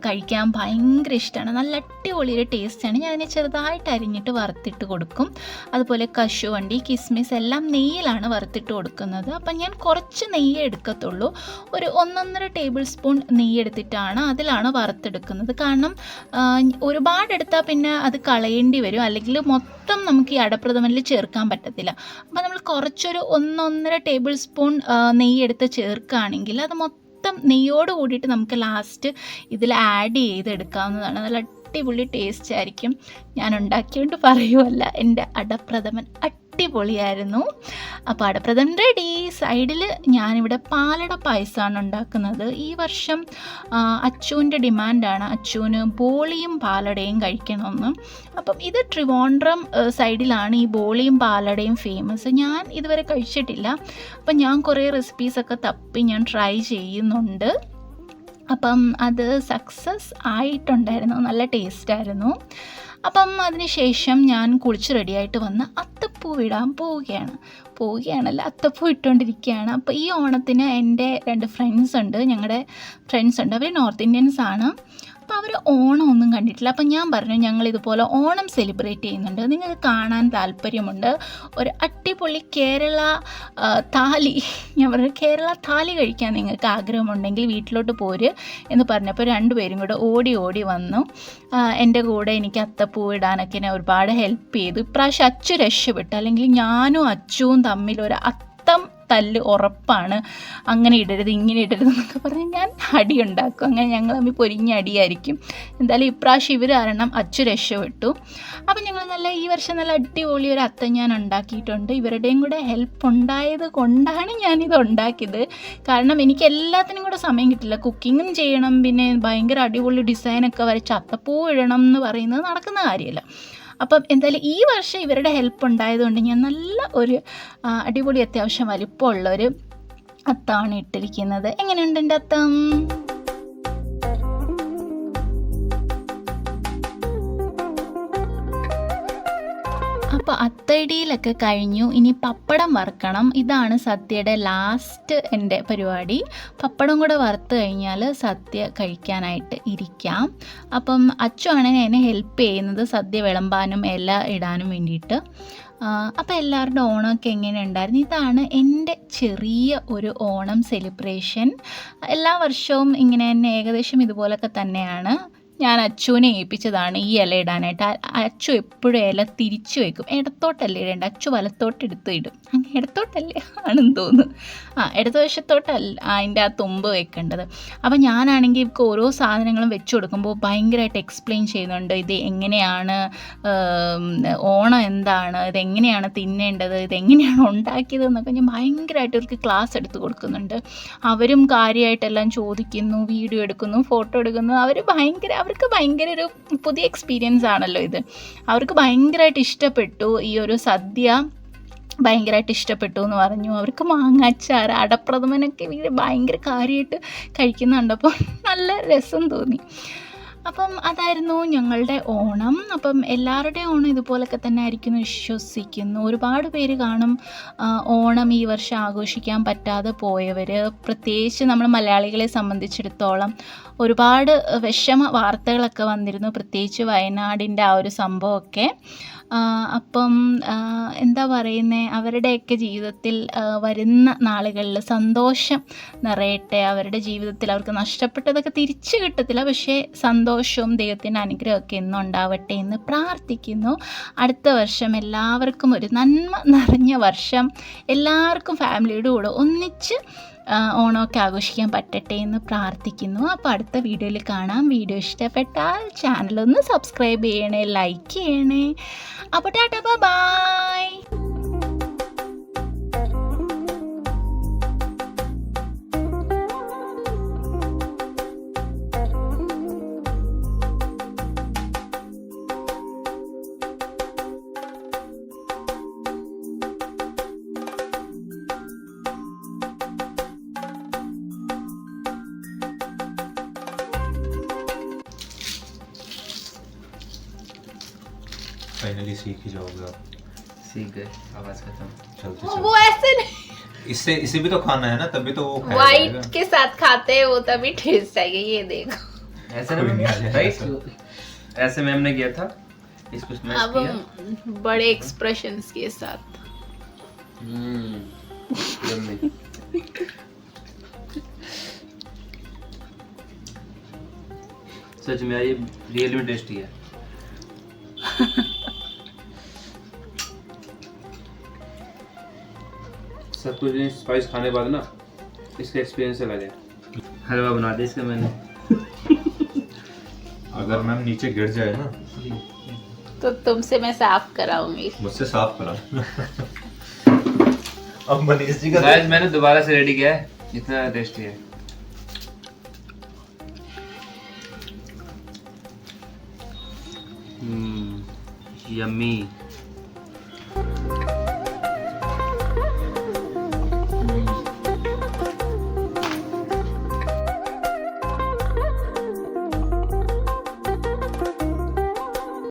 കഴിക്കാൻ ഭയങ്കര ഇഷ്ടമാണ്. നല്ല അടിപൊളി ഒരു ടേസ്റ്റാണ്. ഞാൻ അതിനെ ചെറുതായിട്ട് അരിഞ്ഞിട്ട് വറുത്തിട്ട് കൊടുക്കും. അതുപോലെ കശുവണ്ടി, കിസ്മിസ് എല്ലാം നെയ്യിലാണ് വറുത്തിട്ട് കൊടുക്കുന്നത്. അപ്പം ഞാൻ കുറച്ച് നെയ്യ് എടുക്കത്തുള്ളൂ. ഒരു 1-1.5 ടേബിൾ സ്പൂൺ നെയ്യ് എടുത്തിട്ടാണ് അതിലാണ് വറുത്തെടുക്കുന്നത്. കാരണം ഒരുപാടെടുത്താൽ പിന്നെ അത് കളയേണ്ടി വരും, അല്ലെങ്കിൽ മൊത്തം നമുക്ക് ഈ അടപ്രഥമനിൽ ചേർക്കാൻ പറ്റത്തില്ല. അപ്പോൾ നമ്മൾ കുറച്ചൊരു 1-1.5 ടേബിൾ സ്പൂൺ നെയ്യ് എടുത്ത് ചേർക്കുകയാണെങ്കിൽ അത് മൊത്തം നെയ്യോട് കൂടിയിട്ട് നമുക്ക് ലാസ്റ്റ് ഇതിൽ ആഡ് ചെയ്തെടുക്കാവുന്നതാണ്. നല്ല അടിപൊളി ടേസ്റ്റ് ആയിരിക്കും. ഞാൻ ഉണ്ടാക്കിയോണ്ട് പറയുമല്ല, എൻ്റെ അടപ്രഥമൻ അടിപൊളിയായിരുന്നു. അപ്പോൾ അടപ്രഥമൻ റെഡി. സൈഡിൽ ഞാനിവിടെ പാലട പായസമാണ് ഉണ്ടാക്കുന്നത്. ഈ വർഷം അച്ചുവിൻ്റെ ഡിമാൻഡാണ്, അച്ചുവിന് ബോളിയും പാലടയും കഴിക്കണമെന്ന്. അപ്പം ഇത് ട്രിവാൻഡ്രം സൈഡിലാണ് ഈ ബോളിയും പാലടയും ഫേമസ്. ഞാൻ ഇതുവരെ കഴിച്ചിട്ടില്ല. അപ്പം ഞാൻ കുറേ റെസിപ്പീസൊക്കെ തപ്പി ഞാൻ ട്രൈ ചെയ്യുന്നുണ്ട്. അപ്പം അത് സക്സസ് ആയിട്ടുണ്ടായിരുന്നു, നല്ല ടേസ്റ്റായിരുന്നു. അപ്പം അതിന് ശേഷം ഞാൻ കുളിച്ച് റെഡിയായിട്ട് വന്ന് അത്തപ്പൂ ഇടാൻ പോവുകയാണല്ല അത്തപ്പൂ ഇട്ടുകൊണ്ടിരിക്കുകയാണ്. അപ്പോൾ ഈ ഓണത്തിന് എൻ്റെ 2 ഫ്രണ്ട്സ് ഉണ്ട്, അവർ നോർത്ത് ഇന്ത്യൻസ് ആണ്. അപ്പോൾ അവർ ഓണം ഒന്നും കണ്ടിട്ടില്ല. അപ്പം ഞാൻ പറഞ്ഞു, ഞങ്ങളിതുപോലെ ഓണം സെലിബ്രേറ്റ് ചെയ്യുന്നുണ്ട്, നിങ്ങൾക്ക് കാണാൻ താല്പര്യമുണ്ട്, ഒരു അടിപൊളി കേരള താലി, ഞാൻ പറഞ്ഞു കേരള താലി കഴിക്കാൻ നിങ്ങൾക്ക് ആഗ്രഹമുണ്ടെങ്കിൽ വീട്ടിലോട്ട് പോര് എന്ന് പറഞ്ഞപ്പോൾ 2 പേരും കൂടെ ഓടി വന്നു എൻ്റെ കൂടെ. എനിക്ക് അത്തപ്പൂ ഇടാനൊക്കെ എന്നെ ഒരുപാട് ഹെൽപ്പ് ചെയ്തു. ഇപ്രാവശ്യം അച്ചു രക്ഷപ്പെട്ടു, അല്ലെങ്കിൽ ഞാനും അച്ചുവും തമ്മിൽ ഒരു തല്ല് ഉറപ്പാണ്. അങ്ങനെ ഇടരുത്, ഇങ്ങനെ ഇടരുത് എന്നൊക്കെ പറഞ്ഞ് ഞാൻ അടിയുണ്ടാക്കും. അങ്ങനെ ഞങ്ങൾ തമ്മിൽ പൊരിഞ്ഞ അടിയായിരിക്കും. എന്തായാലും ഇപ്രാവശ്യം ഇവർ കാരണം അച്ചു രക്ഷപ്പെട്ടു. അപ്പം ഞങ്ങൾ ഈ വർഷം നല്ല അടിപൊളി ഒരു അത്തം ഞാൻ ഉണ്ടാക്കിയിട്ടുണ്ട്. ഇവരുടെയും കൂടെ ഹെൽപ്പ് ഉണ്ടായത് കൊണ്ടാണ് ഞാനിത് ഉണ്ടാക്കിയത്. കാരണം എനിക്ക് എല്ലാത്തിനും കൂടെ സമയം കിട്ടില്ല. കുക്കിങ്ങും ചെയ്യണം, പിന്നെ ഭയങ്കര അടിപൊളി ഡിസൈനൊക്കെ വരച്ച് അത്തപ്പൂ ഇടണം എന്ന് പറയുന്നത് നടക്കുന്ന കാര്യമല്ല. അപ്പം എന്തായാലും ഈ വർഷം ഇവരുടെ ഹെൽപ്പ് ഉണ്ടായതുകൊണ്ട് ഞാൻ നല്ല ഒരു അടിപൊളി അത്യാവശ്യം വലിപ്പമുള്ളൊരു അത്തമാണ് ഇട്ടിരിക്കുന്നത്. എങ്ങനെയുണ്ട് എൻ്റെ അത്തം? അപ്പോൾ അത്തടിയിലൊക്കെ കഴിഞ്ഞു. ഇനി പപ്പടം വറുക്കണം. ഇതാണ് സദ്യയുടെ ലാസ്റ്റ് എൻ്റെ പരിപാടി. പപ്പടം കൂടെ വറുത്ത് കഴിഞ്ഞാൽ സദ്യ കഴിക്കാനായിട്ട് ഇരിക്കാം. അപ്പം അച്ചുവാണ് എന്നെ ഹെൽപ്പ് ചെയ്യുന്നത് സദ്യ വിളമ്പാനും ഇല ഇടാനും വേണ്ടിയിട്ട്. അപ്പോൾ എല്ലാവരുടെ ഓണമൊക്കെ എങ്ങനെ ഉണ്ടായിരുന്നു? ഇതാണ് എൻ്റെ ചെറിയ ഒരു ഓണം സെലിബ്രേഷൻ. എല്ലാ വർഷവും ഇങ്ങനെ തന്നെ ഏകദേശം ഇതുപോലൊക്കെ തന്നെയാണ്. ഞാൻ അച്ചുവിനെ ഏൽപ്പിച്ചതാണ് ഈ ഇല ഇടാനായിട്ട്. അച്ചു എപ്പോഴും ഇല തിരിച്ചു വെക്കും. ഇടത്തോട്ടല്ലേ ഇടേണ്ട, അച്ചു വലത്തോട്ട് എടുത്ത് ഇടും. അങ്ങനെ ഇടത്തോട്ടല്ലേ ആണെന്ന് തോന്നുന്നു. ഇടത് വശത്തോട്ടല്ല അതിൻ്റെ ആ തുമ്പ് വെക്കേണ്ടത്. അപ്പം ഞാനാണെങ്കിൽ ഇവർക്ക് ഓരോ സാധനങ്ങളും വെച്ച് കൊടുക്കുമ്പോൾ ഭയങ്കരമായിട്ട് എക്സ്പ്ലെയിൻ ചെയ്യുന്നുണ്ട്. ഇത് എങ്ങനെയാണ്, ഓണം എന്താണ്, ഇതെങ്ങനെയാണ് തിന്നേണ്ടത്, ഇതെങ്ങനെയാണ് ഉണ്ടാക്കിയതെന്നൊക്കെ ഞാൻ ഭയങ്കരമായിട്ട് ഇവർക്ക് ക്ലാസ് എടുത്ത് കൊടുക്കുന്നുണ്ട്. അവരും കാര്യമായിട്ടെല്ലാം ചോദിക്കുന്നു, വീഡിയോ എടുക്കുന്നു, ഫോട്ടോ എടുക്കുന്നു. അവർക്ക് ഭയങ്കര ഒരു പുതിയ എക്സ്പീരിയൻസ് ആണല്ലോ ഇത്. അവർക്ക് ഭയങ്കരമായിട്ട് ഇഷ്ടപ്പെട്ടു. ഈ ഒരു സദ്യ ഭയങ്കരമായിട്ട് ഇഷ്ടപ്പെട്ടു എന്ന് പറഞ്ഞു. അവർക്ക് മാങ്ങാച്ചാർ, അടപ്രഥമനൊക്കെ ഇവർ ഭയങ്കര കാര്യമായിട്ട് കഴിക്കുന്നുണ്ടപ്പോൾ നല്ല രസം തോന്നി. അപ്പം അതായിരുന്നു ഞങ്ങളുടെ ഓണം. അപ്പം എല്ലാവരുടെയും ഓണം ഇതുപോലൊക്കെ തന്നെ ആയിരിക്കും വിശ്വസിക്കുന്നു. ഒരുപാട് പേര് കാണും ഓണം ഈ വർഷം ആഘോഷിക്കാൻ പറ്റാതെ പോയവർ. പ്രത്യേകിച്ച് നമ്മൾ മലയാളികളെ സംബന്ധിച്ചിടത്തോളം ഒരുപാട് വിഷമ വാർത്തകളൊക്കെ വന്നിരുന്നു, പ്രത്യേകിച്ച് വയനാടിൻ്റെ ആ ഒരു സംഭവമൊക്കെ. അപ്പം എന്താ പറയുന്നത്, അവരുടെയൊക്കെ ജീവിതത്തിൽ വരുന്ന നാളുകളിൽ സന്തോഷം നിറയട്ടെ. അവരുടെ ജീവിതത്തിൽ അവർക്ക് നഷ്ടപ്പെട്ടതൊക്കെ തിരിച്ചു കിട്ടത്തില്ല, പക്ഷേ സന്തോഷവും ദൈവത്തിൻ്റെ അനുഗ്രഹമൊക്കെ എന്നും ഉണ്ടാവട്ടെ എന്ന് പ്രാർത്ഥിക്കുന്നു. അടുത്ത വർഷം എല്ലാവർക്കും ഒരു നന്മ നിറഞ്ഞ വർഷം, എല്ലാവർക്കും ഫാമിലിയുടെ കൂടെ ഒന്നിച്ച് ഓണമൊക്കെ ആഘോഷിക്കാൻ പറ്റട്ടെ എന്ന് പ്രാർത്ഥിക്കുന്നു. അപ്പോൾ അടുത്ത വീഡിയോയിൽ കാണാം. വീഡിയോ ഇഷ്ടപ്പെട്ടാൽ ചാനലൊന്ന് സബ്സ്ക്രൈബ് ചെയ്യണേ, ലൈക്ക് ചെയ്യണേ. അപ്പോൾ ടാറ്റാ, ബൈ. फाइनली सीख ही जाओगे आप। सीख गए, आवाज खत्म। चलते वो ऐसे नहीं, इससे इसे भी तो खाना है ना, तभी तो वो खाया वाइट जाएगा। के साथ खाते हैं वो, तभी टेस्ट आएगा। ये देखो ऐसे कोई नहीं आ ना, जाएगा राइट? ऐसा। ऐसे मैम ने किया था, इसको स्मैश अब किया। बड़े एक्सप्रेशंस के साथ। यम्मी। सच में यार, ये रियल में टेस्टी है। सब कुछ स्पाइस खाने के बाद ना इसका एक्सपीरियंस अलग है। हलवा बना दिया इसका मैंने। अगर मैम नीचे गिर जाए ना तो तुमसे मैं साफ कराऊंगी। मुझसे साफ करा। अब मनीष जी का गाइस मैंने दोबारा से रेडी किया है, इतना टेस्टी है। यम्मी।